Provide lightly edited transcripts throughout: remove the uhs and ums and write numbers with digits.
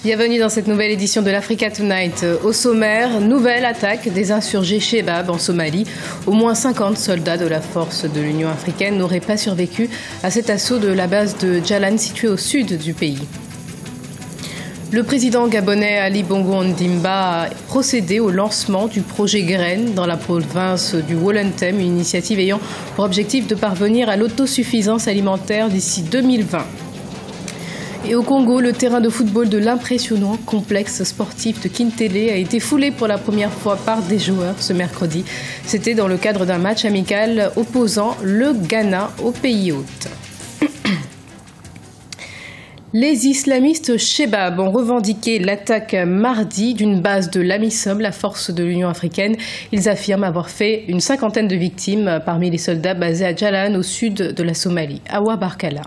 Bienvenue dans cette nouvelle édition de l'Africa Tonight. Au sommaire, nouvelle attaque des insurgés Shebab en Somalie. Au moins 50 soldats de la force de l'Union africaine n'auraient pas survécu à cet assaut de la base de Djalan située au sud du pays. Le président gabonais Ali Bongo Ondimba a procédé au lancement du projet Graines dans la province du Wollontem, une initiative ayant pour objectif de parvenir à l'autosuffisance alimentaire d'ici 2020. Et au Congo, le terrain de football de l'impressionnant complexe sportif de Kintele a été foulé pour la première fois par des joueurs ce mercredi. C'était dans le cadre d'un match amical opposant le Ghana au pays hôte. Les islamistes Shebab ont revendiqué l'attaque mardi d'une base de l'AMISOM, la force de l'Union africaine. Ils affirment avoir fait une cinquantaine de victimes parmi les soldats basés à Djalan au sud de la Somalie. Awa Barkala.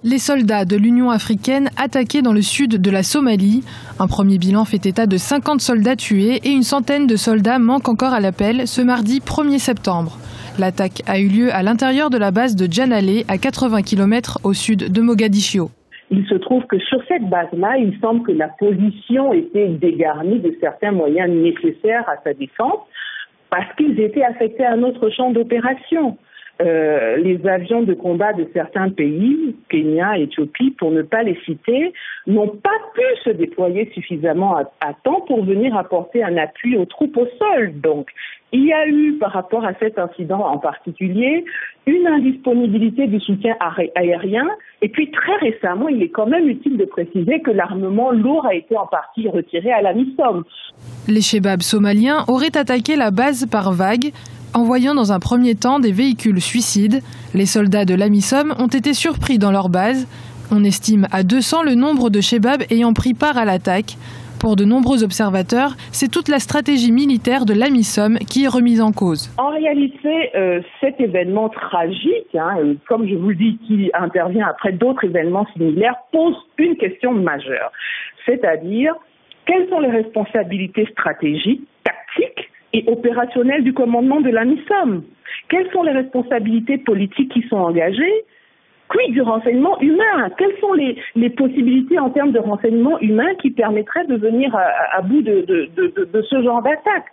Les soldats de l'Union africaine attaqués dans le sud de la Somalie. Un premier bilan fait état de 50 soldats tués et une centaine de soldats manquent encore à l'appel ce mardi 1er septembre. L'attaque a eu lieu à l'intérieur de la base de Djanalé, à 80 km au sud de Mogadiscio. Il se trouve que sur cette base-là, il semble que la position était dégarnie de certains moyens nécessaires à sa défense parce qu'ils étaient affectés à un autre champ d'opération. Les avions de combat de certains pays, Kenya, Éthiopie, pour ne pas les citer, n'ont pas pu se déployer suffisamment à temps pour venir apporter un appui aux troupes au sol. Donc, il y a eu, par rapport à cet incident en particulier, une indisponibilité du soutien aérien. Et puis, très récemment, il est quand même utile de préciser que l'armement lourd a été en partie retiré à l'AMISOM. Les Shebab somaliens auraient attaqué la base par vagues, envoyant dans un premier temps des véhicules suicides. Les soldats de l'AMISOM ont été surpris dans leur base. On estime à 200 le nombre de Shebab ayant pris part à l'attaque. Pour de nombreux observateurs, c'est toute la stratégie militaire de l'AMISOM qui est remise en cause. En réalité, cet événement tragique, comme je vous le dis, qui intervient après d'autres événements similaires, pose une question majeure. C'est-à-dire, quelles sont les responsabilités stratégiques, tactiques et opérationnelles du commandement de l'AMISOM? Quelles sont les responsabilités politiques qui sont engagées? Quid du renseignement humain? Quelles sont les possibilités en termes de renseignement humain qui permettraient de venir à bout de ce genre d'attaque?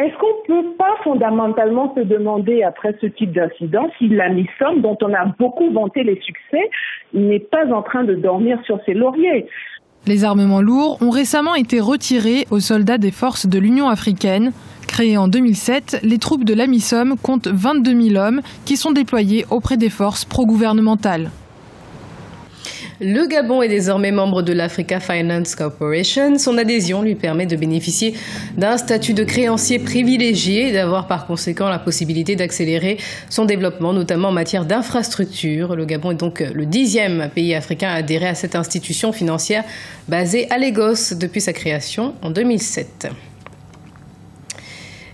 Est-ce qu'on ne peut pas fondamentalement se demander, après ce type d'incident, si l'AMISOM, dont on a beaucoup vanté les succès, n'est pas en train de dormir sur ses lauriers? Les armements lourds ont récemment été retirés aux soldats des forces de l'Union africaine. Créées en 2007, les troupes de l'AMISOM comptent 22 000 hommes qui sont déployés auprès des forces pro-gouvernementales. Le Gabon est désormais membre de l'Africa Finance Corporation. Son adhésion lui permet de bénéficier d'un statut de créancier privilégié et d'avoir par conséquent la possibilité d'accélérer son développement, notamment en matière d'infrastructures. Le Gabon est donc le 10e pays africain à adhérer à cette institution financière basée à Lagos depuis sa création en 2007.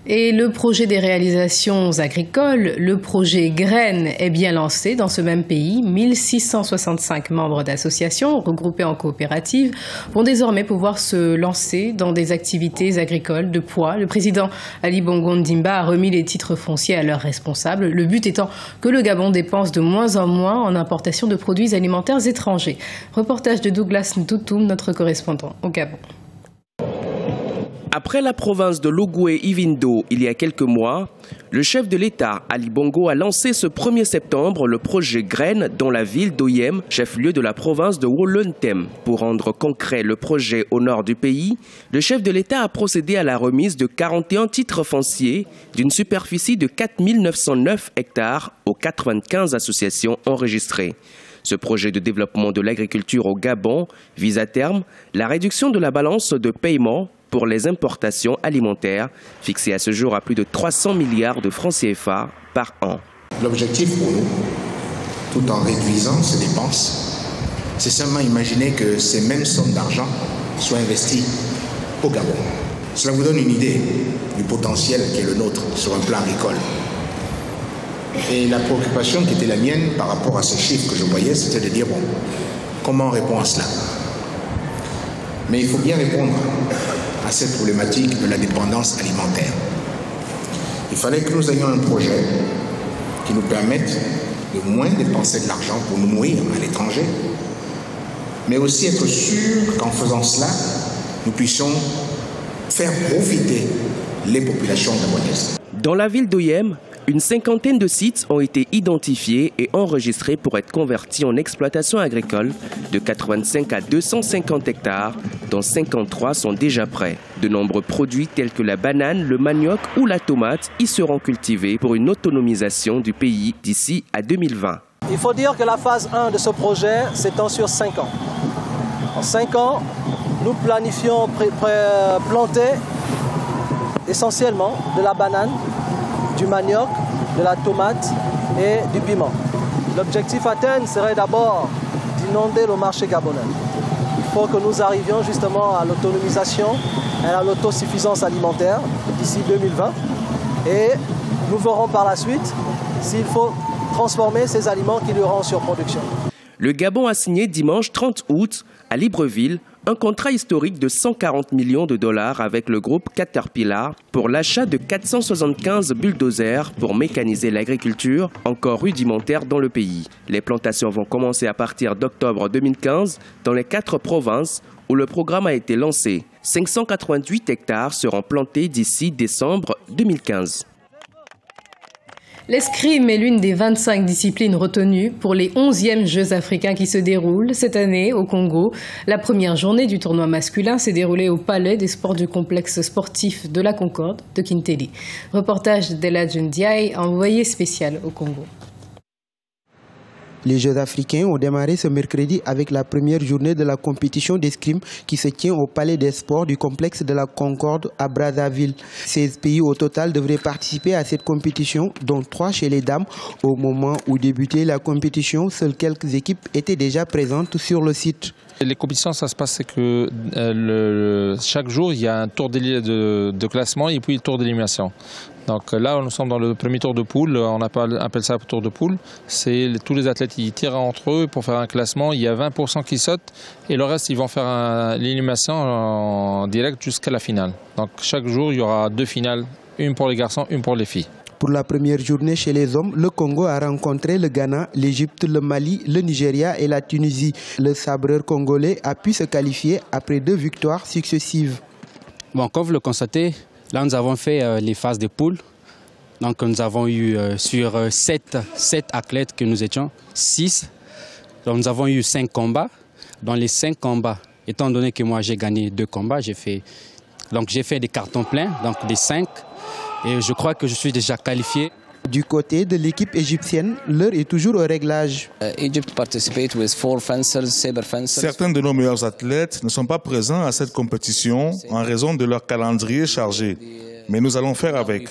Et le projet des réalisations agricoles, le projet Graines, est bien lancé dans ce même pays. 1665 membres d'associations regroupés en coopératives vont désormais pouvoir se lancer dans des activités agricoles de poids. Le président Ali Bongo Ondimba a remis les titres fonciers à leurs responsables. Le but étant que le Gabon dépense de moins en moins en importation de produits alimentaires étrangers. Reportage de Douglas Ntoutoum, notre correspondant au Gabon. Après la province de Logoué-Ivindo il y a quelques mois, le chef de l'État, Ali Bongo, a lancé ce 1er septembre le projet Graines dans la ville d'Oyem, chef-lieu de la province de Wollontem. Pour rendre concret le projet au nord du pays, le chef de l'État a procédé à la remise de 41 titres fonciers d'une superficie de 4 909 hectares aux 95 associations enregistrées. Ce projet de développement de l'agriculture au Gabon vise à terme la réduction de la balance de paiement pour les importations alimentaires, fixée à ce jour à plus de 300 milliards de francs CFA par an. L'objectif pour nous, tout en réduisant ces dépenses, c'est seulement imaginer que ces mêmes sommes d'argent soient investies au Gabon. Cela vous donne une idée du potentiel qui est le nôtre sur un plan agricole. Et la préoccupation qui était la mienne par rapport à ces chiffres que je voyais, c'était de dire, bon, comment on répond à cela? Mais il faut bien répondre à cette problématique de la dépendance alimentaire. Il fallait que nous ayons un projet qui nous permette de moins dépenser de l'argent pour nous nourrir à l'étranger, mais aussi être sûr qu'en faisant cela, nous puissions faire profiter les populations gabonaises. Dans la ville d'Oyem, une cinquantaine de sites ont été identifiés et enregistrés pour être convertis en exploitation agricole de 85 à 250 hectares, dont 53 sont déjà prêts. De nombreux produits tels que la banane, le manioc ou la tomate y seront cultivés pour une autonomisation du pays d'ici à 2020. Il faut dire que la phase 1 de ce projet s'étend sur 5 ans. En 5 ans, nous planifions planter essentiellement de la banane, du manioc, de la tomate et du piment. L'objectif à terme serait d'abord d'inonder le marché gabonais. Il faut que nous arrivions justement à l'autonomisation et à l'autosuffisance alimentaire d'ici 2020. Et nous verrons par la suite s'il faut transformer ces aliments qui auront en surproduction. Le Gabon a signé dimanche 30 août à Libreville un contrat historique de 140 millions de dollars avec le groupe Caterpillar pour l'achat de 475 bulldozers pour mécaniser l'agriculture encore rudimentaire dans le pays. Les plantations vont commencer à partir d'octobre 2015 dans les 4 provinces où le programme a été lancé. 588 hectares seront plantés d'ici décembre 2015. L'escrime est l'une des 25 disciplines retenues pour les 11e Jeux africains qui se déroulent cette année au Congo. La première journée du tournoi masculin s'est déroulée au Palais des Sports du complexe sportif de la Concorde de Kintélé. Reportage d'Eladjun Ndiaye, envoyé spécial au Congo. Les Jeux africains ont démarré ce mercredi avec la première journée de la compétition d'escrime qui se tient au Palais des Sports du complexe de la Concorde à Brazzaville. 16 pays au total devraient participer à cette compétition, dont 3 chez les dames. Au moment où débutait la compétition, seules quelques équipes étaient déjà présentes sur le site. Les compétitions, ça se passe que chaque jour, il y a un tour de classement et puis le tour d'élimination. Donc là, nous sommes dans le premier tour de poule, on appelle ça tour de poule. C'est tous les athlètes qui tirent entre eux pour faire un classement. Il y a 20% qui sautent et le reste, ils vont faire l'élimination en direct jusqu'à la finale. Donc chaque jour, il y aura 2 finales, une pour les garçons, une pour les filles. Pour la première journée chez les hommes, le Congo a rencontré le Ghana, l'Égypte, le Mali, le Nigeria et la Tunisie. Le sabreur congolais a pu se qualifier après 2 victoires successives. Bon, comme vous le constatez, là nous avons fait les phases de poule. Donc nous avons eu sur 7 athlètes que nous étions, 6. Donc nous avons eu 5 combats. Dans les 5 combats, étant donné que moi j'ai gagné 2 combats, j'ai fait des cartons pleins, donc des 5. Et je crois que je suis déjà qualifié. Du côté de l'équipe égyptienne, l'heure est toujours au réglage. Certains de nos meilleurs athlètes ne sont pas présents à cette compétition en raison de leur calendrier chargé. Mais nous allons faire avec.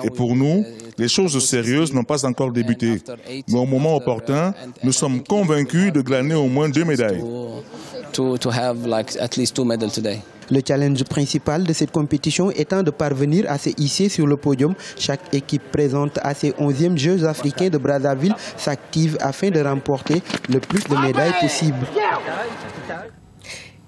Et pour nous, les choses sérieuses n'ont pas encore débuté. Mais au moment opportun, nous sommes convaincus de glaner au moins 2 médailles. Le challenge principal de cette compétition étant de parvenir à se hisser sur le podium. Chaque équipe présente à ses 11e Jeux africains de Brazzaville s'active afin de remporter le plus de médailles possible.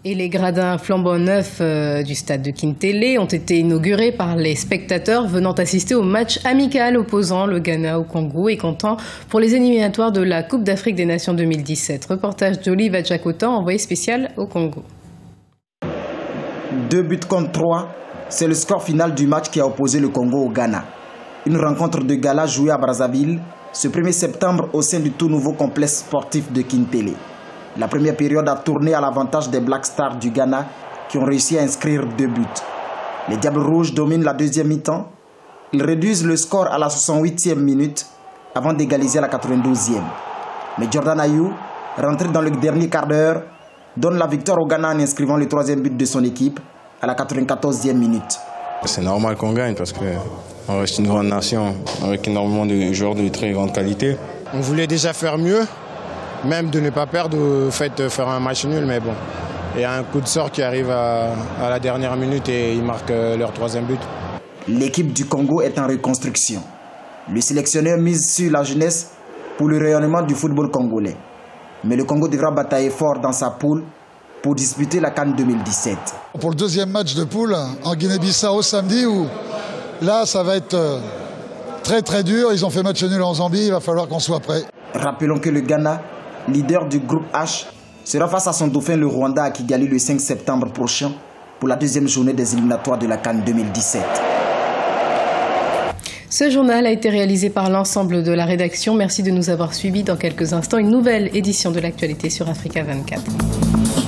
Et les gradins flambant neufs du stade de Kintélé ont été inaugurés par les spectateurs venant assister au match amical opposant le Ghana au Congo et comptant pour les éliminatoires de la Coupe d'Afrique des Nations 2017. Reportage d'Olive Adjakotan, envoyé spécial au Congo. 2 buts contre 3, c'est le score final du match qui a opposé le Congo au Ghana. Une rencontre de gala jouée à Brazzaville ce 1er septembre au sein du tout nouveau complexe sportif de Kintélé. La première période a tourné à l'avantage des Black Stars du Ghana qui ont réussi à inscrire 2 buts. Les Diables Rouges dominent la deuxième mi-temps. Ils réduisent le score à la 68e minute avant d'égaliser à la 92e. Mais Jordan Ayew, rentré dans le dernier quart d'heure, donne la victoire au Ghana en inscrivant le 3e but de son équipe à la 94e minute. C'est normal qu'on gagne parce qu'on reste une grande nation avec énormément de joueurs de très grande qualité. On voulait déjà faire mieux, même de ne pas perdre au fait de faire un match nul, mais bon. Il y a un coup de sort qui arrive à la dernière minute et ils marquent leur 3e but. L'équipe du Congo est en reconstruction. Le sélectionneur mise sur la jeunesse pour le rayonnement du football congolais. Mais le Congo devra batailler fort dans sa poule pour disputer la CAN 2017. Pour le 2e match de poule en Guinée-Bissau samedi, où là ça va être très très dur. Ils ont fait match nul en Zambie, il va falloir qu'on soit prêt. Rappelons que le Ghana, leader du groupe H, sera face à son dauphin le Rwanda à Kigali le 5 septembre prochain pour la deuxième journée des éliminatoires de la CAN 2017. Ce journal a été réalisé par l'ensemble de la rédaction. Merci de nous avoir suivis. Dans quelques instants, une nouvelle édition de l'actualité sur Africa 24.